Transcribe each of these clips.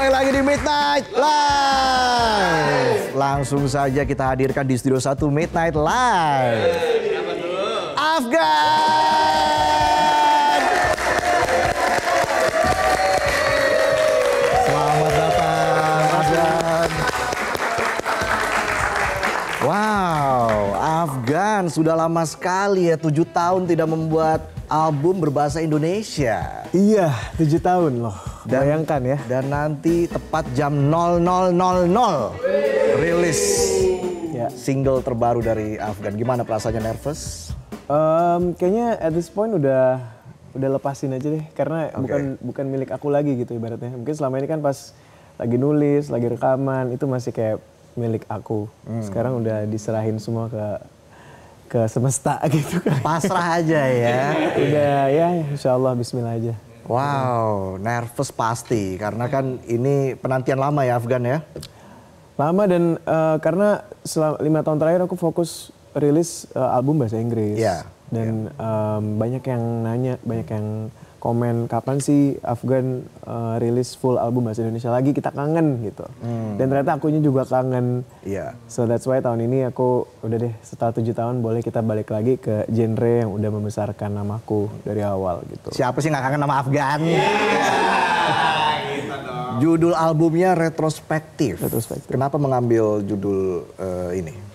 Kembali lagi di Midnight Live. Langsung saja kita hadirkan di Studio 1 Midnight Live. Afgan. Selamat datang Afgan. Wow, Afgan sudah lama sekali ya, 7 tahun tidak membuat album berbahasa Indonesia. Iya, 7 tahun loh. Bayangkan ya. Dan nanti tepat jam 00.00 rilis Ya. single terbaru dari Afgan. Gimana perasaannya, nervous? Kayaknya at this point udah lepasin aja deh, karena bukan milik aku lagi gitu ibaratnya. Mungkin selama ini kan pas lagi nulis, lagi rekaman itu masih kayak milik aku. Sekarang udah diserahin semua ke semesta gitu kan. Pasrah aja ya. Udah ya, insya Allah bismillah aja. Wow, nervous pasti karena kan ini penantian lama ya Afgan ya. Lama dan karena selama 5 tahun terakhir aku fokus rilis album bahasa Inggris. Iya, Dan banyak yang nanya, banyak yang komen kapan sih Afgan rilis full album bahasa Indonesia lagi, kita kangen gitu. Dan ternyata akunya juga kangen. Iya. So that's why tahun ini aku udah deh setelah 7 tahun boleh kita balik lagi ke genre yang udah membesarkan namaku dari awal gitu. Siapa sih nggak kangen sama Afgan? Judul albumnya Retrospektif. Retrospektif. Kenapa mengambil judul ini?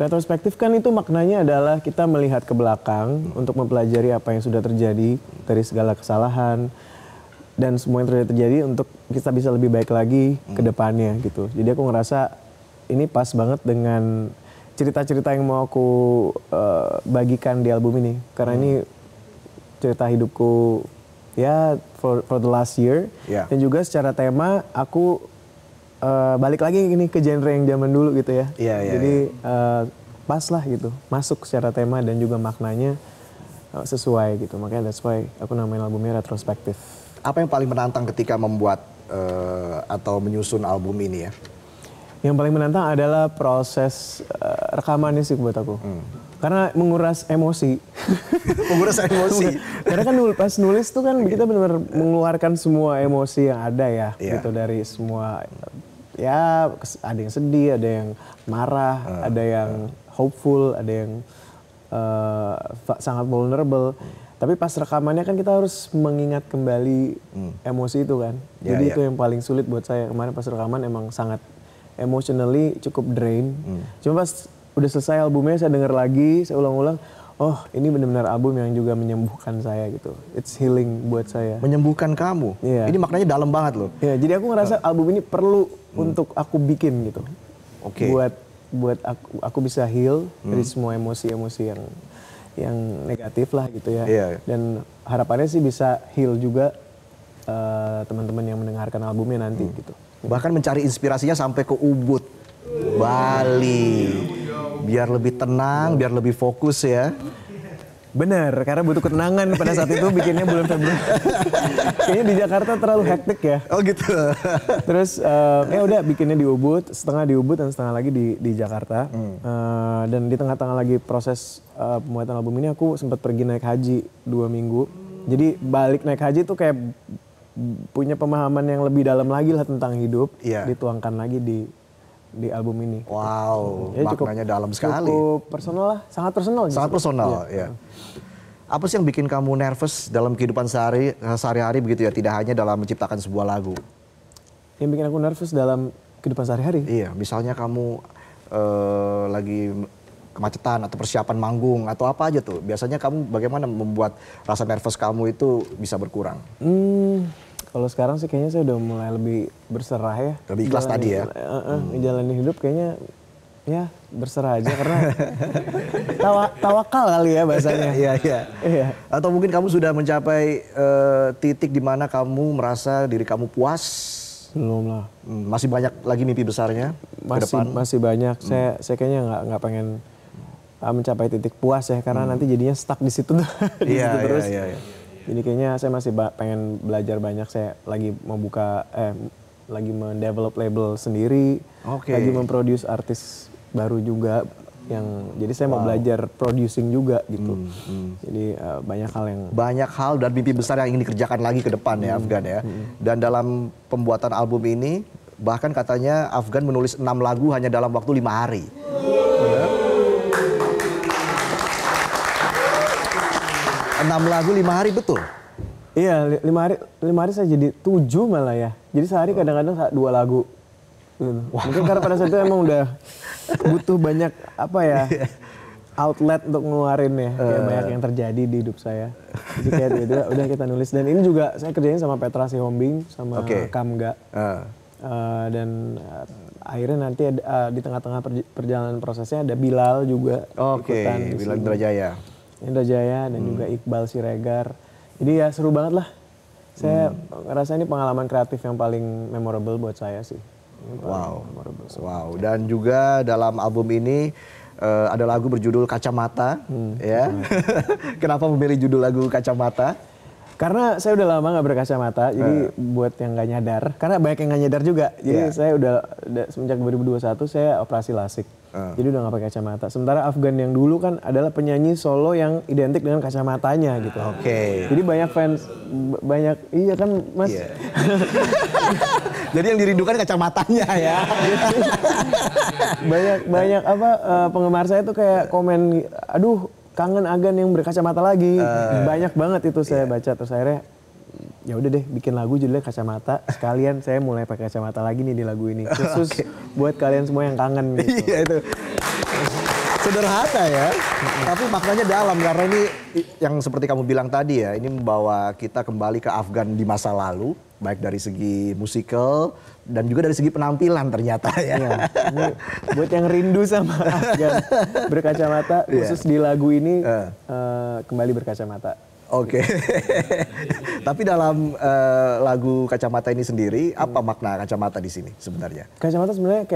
Retrospektif kan itu maknanya adalah kita melihat ke belakang untuk mempelajari apa yang sudah terjadi dari segala kesalahan dan semua yang sudah terjadi untuk kita bisa lebih baik lagi ke depannya gitu. Jadi aku ngerasa ini pas banget dengan cerita-cerita yang mau aku bagikan di album ini. Karena ini cerita hidupku ya for the last year. Yeah. Dan juga secara tema aku balik lagi ini ke genre yang zaman dulu gitu ya. Jadi pas lah gitu, masuk secara tema dan juga maknanya sesuai gitu. Makanya that's why aku namain albumnya Retrospektif. Apa yang paling menantang ketika membuat atau menyusun album ini ya? Yang paling menantang adalah proses rekamannya sih buat aku. Karena menguras emosi. Menguras emosi. Karena kan pas nulis tuh kan kita benar-benar mengeluarkan semua emosi yang ada ya. Gitu dari semua, ya ada yang sedih, ada yang marah, ada yang hopeful, ada yang sangat vulnerable. Tapi pas rekamannya kan kita harus mengingat kembali emosi itu kan. Jadi itu yang paling sulit buat saya. Kemarin pas rekaman emang sangat emotionally cukup drain. Cuma pas udah selesai albumnya saya denger lagi, saya ulang-ulang, oh ini benar-benar album yang juga menyembuhkan saya gitu. It's healing buat saya. Menyembuhkan kamu? Iya. Ini maknanya dalam banget loh. Iya, jadi aku ngerasa album ini perlu untuk aku bikin gitu. Oke. Buat aku bisa heal dari semua emosi-emosi yang negatif lah gitu ya. Iya. Dan harapannya sih bisa heal juga teman-teman yang mendengarkan albumnya nanti gitu. Bahkan mencari inspirasinya sampai ke Ubud, Bali. Biar lebih tenang, biar lebih fokus ya. Bener, karena butuh ketenangan pada saat itu bikinnya bulan Februari. Kayaknya di Jakarta terlalu hektik ya. Oh gitu. Terus ya udah bikinnya di Ubud, setengah di Ubud dan setengah lagi di Jakarta. Dan di tengah-tengah lagi proses pembuatan album ini aku sempat pergi naik haji 2 minggu. Jadi balik naik haji tuh kayak punya pemahaman yang lebih dalam lagi lah tentang hidup. Iya. Dituangkan lagi di album ini. Wow, Ya, maknanya dalam sekali. Cukup personal lah, sangat personal. Sangat personal, ya. Apa sih yang bikin kamu nervous dalam kehidupan sehari-hari begitu ya? Tidak hanya dalam menciptakan sebuah lagu. Yang bikin aku nervous dalam kehidupan sehari-hari? Iya, misalnya kamu lagi kemacetan atau persiapan manggung atau apa aja tuh. Biasanya kamu bagaimana membuat rasa nervous kamu itu bisa berkurang? Kalau sekarang sih kayaknya saya udah mulai lebih berserah ya. Lebih ikhlas tadi ya? Ngejalanin hidup kayaknya ya berserah aja karena tawakal kali ya bahasanya. Iya. Atau mungkin kamu sudah mencapai titik di mana kamu merasa diri kamu puas? Belum lah. Masih banyak lagi mimpi besarnya ke depan? Masih banyak. Saya kayaknya nggak pengen mencapai titik puas ya karena nanti jadinya stuck di situ terus. Iya. Jadi kayaknya saya masih pengen belajar banyak. Saya lagi mau lagi mendevelop label sendiri, lagi memproduce artis baru juga. jadi saya mau belajar producing juga gitu. Jadi banyak hal dan mimpi besar yang ingin dikerjakan lagi ke depan ya Afgan ya. Dan dalam pembuatan album ini bahkan katanya Afgan menulis 6 lagu hanya dalam waktu 5 hari. 6 lagu 5 hari betul? Iya, 5 hari saya jadi 7 malah ya. Jadi sehari kadang-kadang 2 lagu. Mungkin karena pada saat itu emang udah butuh banyak outlet untuk ngeluarin ya. Kayak banyak yang terjadi di hidup saya. Jadi kayak udah kita nulis. Dan ini juga saya kerjain sama Petra Sihombing, sama Kamga. Dan akhirnya nanti di tengah-tengah perjalanan prosesnya ada Bilal juga. Bilal Indrajaya dan juga Iqbal Siregar. Jadi ya seru banget lah. Saya ngerasa ini pengalaman kreatif yang paling memorable buat saya sih. Wow. Dan juga dalam album ini ada lagu berjudul Kacamata, ya. Kenapa memilih judul lagu Kacamata? Karena saya udah lama nggak berkacamata, jadi buat yang nggak nyadar, karena banyak yang nggak nyadar juga. Jadi saya udah semenjak 2021 saya operasi lasik, jadi udah nggak pakai kacamata. Sementara Afgan yang dulu kan adalah penyanyi solo yang identik dengan kacamatanya gitu. Jadi banyak fans, iya kan Mas. Jadi yang dirindukan kacamatanya ya. banyak penggemar saya tuh kayak komen, aduh kangen Afgan yang berkacamata lagi. Banyak banget itu saya baca, terus akhirnya ya udah deh bikin lagu judulnya Kacamata, sekalian saya mulai pakai kacamata lagi nih di lagu ini khusus buat kalian semua yang kangen gitu. Iya itu sederhana ya, tapi maknanya dalam karena ini yang seperti kamu bilang tadi ya, ini membawa kita kembali ke Afgan di masa lalu, baik dari segi musikal dan juga dari segi penampilan ternyata ya. Ini buat yang rindu sama Afgan berkacamata, khusus di lagu ini kembali berkacamata. Tapi dalam lagu Kacamata ini sendiri, apa makna kacamata di sini sebenarnya? Kacamata sebenarnya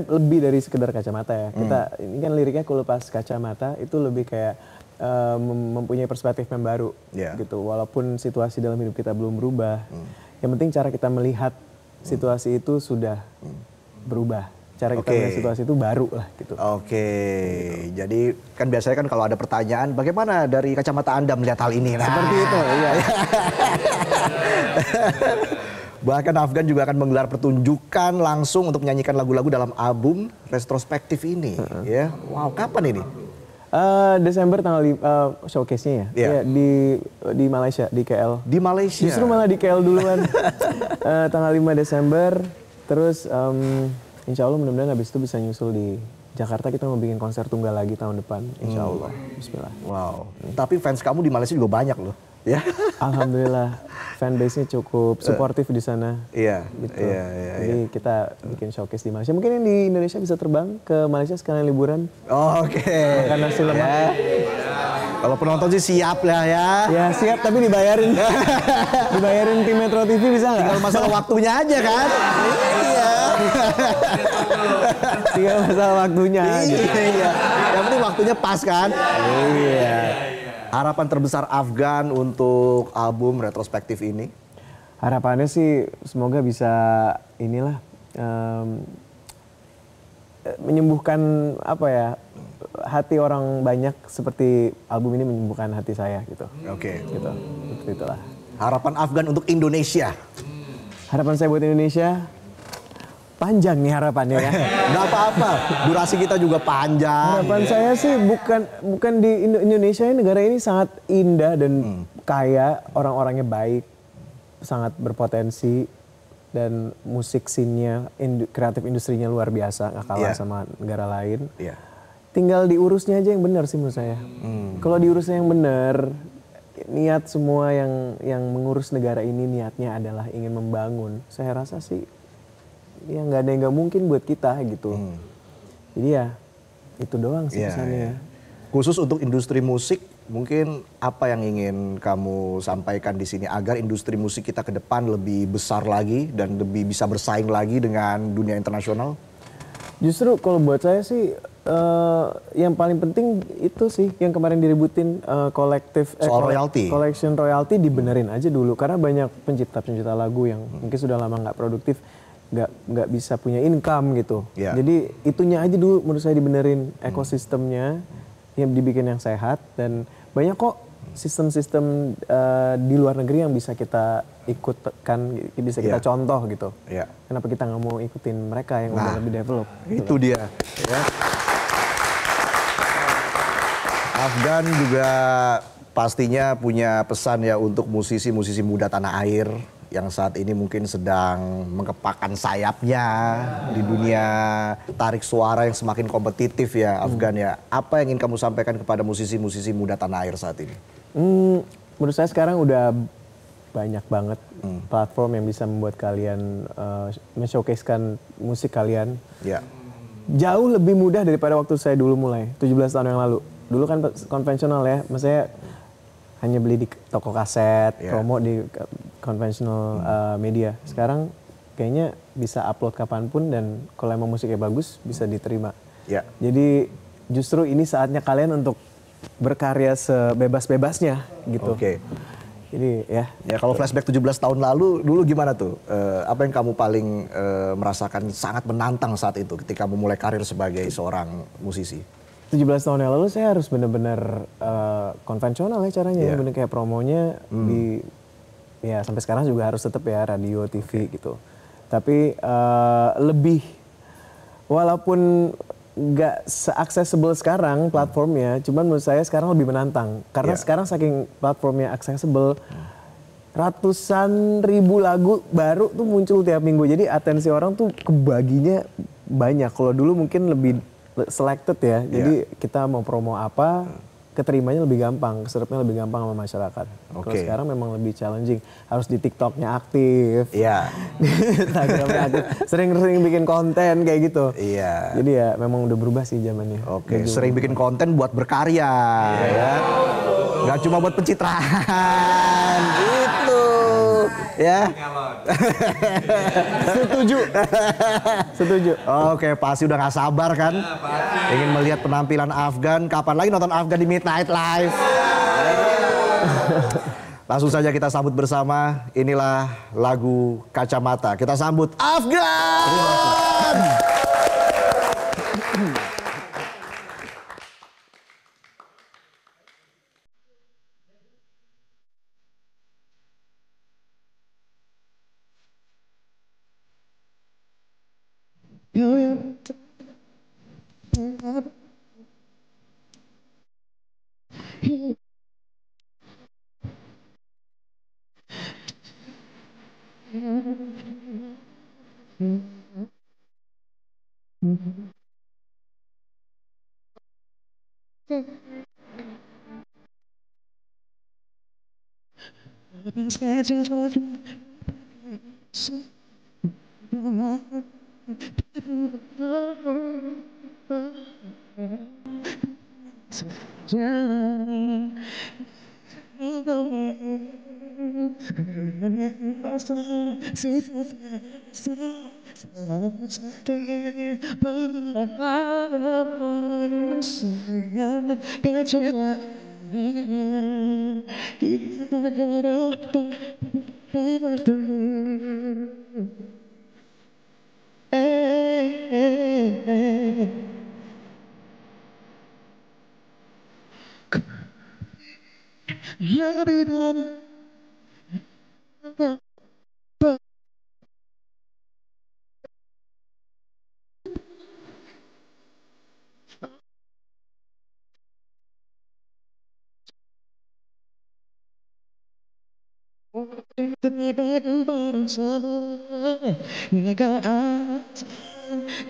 lebih dari sekedar kacamata ya. Ini kan liriknya kalau pas kacamata itu lebih kayak mempunyai perspektif yang baru gitu. Walaupun situasi dalam hidup kita belum berubah, yang penting cara kita melihat situasi itu sudah berubah. Cara kita melihat situasi itu baru lah gitu. Jadi kan biasanya kan kalau ada pertanyaan, bagaimana dari kacamata Anda melihat hal ini? Seperti itu, iya. Bahkan Afgan juga akan menggelar pertunjukan langsung untuk menyanyikan lagu-lagu dalam album retrospektif ini. Ya, wow, kapan ini? Desember tanggal showcase-nya ya? Di Malaysia, di KL. Di Malaysia? Justru malah di KL duluan. Tanggal 5 Desember, terus insya Allah mudah-mudahan habis itu bisa nyusul di Jakarta. Kita mau bikin konser tunggal lagi tahun depan, insya Allah. Bismillah. Wow, tapi fans kamu di Malaysia juga banyak loh. Ya. Alhamdulillah, fanbase-nya cukup suportif di sana. Gitu. Jadi kita bikin showcase di Malaysia. Mungkin yang di Indonesia bisa terbang ke Malaysia sekalian liburan. Makan nasi lemak. Kalau penonton sih siap lah ya. Ya siap, tapi dibayarin. Dibayarin tim Metro TV bisa nggak? Tinggal masalah waktunya aja kan. Tinggal masalah waktunya. Yang penting waktunya pas kan. Harapan terbesar Afgan untuk album retrospektif ini? Harapannya sih semoga bisa menyembuhkan hati orang banyak seperti album ini menyembuhkan hati saya gitu. Gitu. Itulah. Harapan Afgan untuk Indonesia? Harapan saya buat Indonesia panjang nih harapannya ya. Nggak apa-apa, durasi kita juga panjang. Harapan saya sih bukan di Indonesia ini, negara ini sangat indah dan kaya, orang-orangnya baik, sangat berpotensi, dan musik scene-nya, kreatif industrinya luar biasa, nggak kalah sama negara lain. Tinggal diurusnya aja yang benar sih menurut saya. Kalau diurusnya yang benar, niat semua yang mengurus negara ini niatnya adalah ingin membangun. Saya rasa sih ya nggak ada yang nggak mungkin buat kita gitu. Jadi ya itu doang sih pesannya. Khusus untuk industri musik, mungkin apa yang ingin kamu sampaikan di sini agar industri musik kita ke depan lebih besar lagi dan lebih bisa bersaing lagi dengan dunia internasional? Justru kalau buat saya sih yang paling penting itu sih yang kemarin diributin collection royalty dibenerin aja dulu, karena banyak pencipta lagu yang mungkin sudah lama nggak produktif. nggak bisa punya income gitu. Ya. Jadi itunya aja dulu menurut saya dibenerin, ekosistemnya yang dibikin yang sehat, dan banyak kok sistem-sistem di luar negeri yang bisa kita ikutkan, bisa kita contoh gitu. Ya. Kenapa kita nggak mau ikutin mereka yang udah lebih develop? Itu dia. Ya. Afgan juga pastinya punya pesan ya untuk musisi-musisi muda tanah air yang saat ini mungkin sedang mengepakkan sayapnya di dunia tarik suara yang semakin kompetitif ya, Afgan ya. Apa yang ingin kamu sampaikan kepada musisi-musisi muda tanah air saat ini? Menurut saya sekarang udah banyak banget platform yang bisa membuat kalian men-showcasekan musik kalian. Ya. Jauh lebih mudah daripada waktu saya dulu mulai, 17 tahun yang lalu. Dulu kan konvensional ya, maksudnya hanya beli di toko kaset, promo di konvensional media. Sekarang kayaknya bisa upload kapanpun dan kalau emang musiknya bagus bisa diterima. Ya. Jadi justru ini saatnya kalian untuk berkarya sebebas-bebasnya gitu. Oke. Jadi ya. Ya kalau flashback 17 tahun lalu, dulu gimana tuh? Apa yang kamu paling merasakan sangat menantang saat itu ketika memulai karir sebagai seorang musisi? 17 tahun yang lalu saya harus benar-benar konvensional ya caranya, bener kayak promonya di ya sampai sekarang juga harus tetap ya radio, TV gitu. Tapi lebih walaupun nggak se-accessible sekarang platformnya, cuman menurut saya sekarang lebih menantang karena sekarang saking platformnya accessible, ratusan ribu lagu baru tuh muncul tiap minggu, jadi atensi orang tuh kebaginya banyak. Kalau dulu mungkin lebih selected ya, jadi kita mau promo apa, keterimanya lebih gampang, keserapnya lebih gampang sama masyarakat. Kalau sekarang memang lebih challenging, harus di TikToknya aktif, di Instagramnya aktif, sering-sering bikin konten kayak gitu. Jadi ya memang udah berubah sih zamannya. Sering bikin konten buat berkarya, ya. Nggak cuma buat pencitraan, gitu, ya. Setuju. Oke, pasti udah nggak sabar kan? Ingin melihat penampilan Afgan. Kapan lagi nonton Afgan di Midnight Live? Langsung saja kita sambut bersama. Inilah lagu Kacamata. Kita sambut Afgan.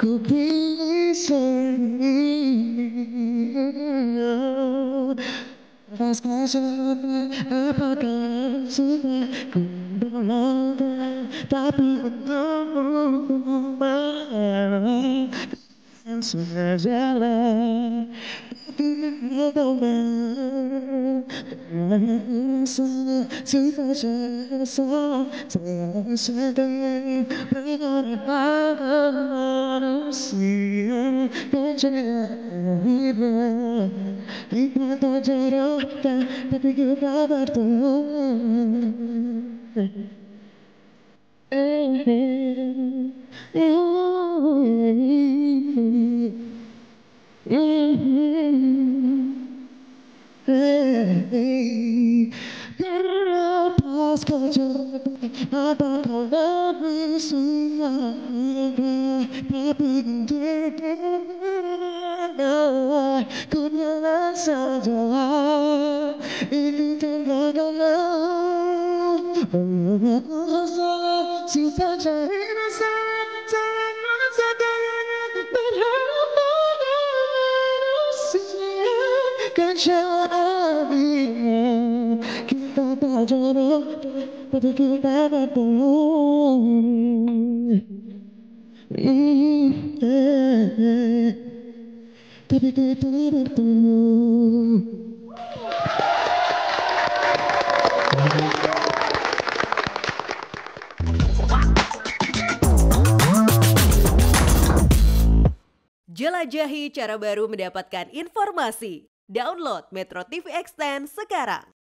Ku bisa apakah sudah ku berlari, tapi untukmu barang sejalan. Tapi ku tak bertemu. saja apakah lebih semua tapi ku bilang saja ini tergadang sisa cerita saja kita tak jodoh, tapi kita bertemu. Tapi kita bertemu. Jelajahi cara baru mendapatkan informasi. Download Metro TV Extend sekarang.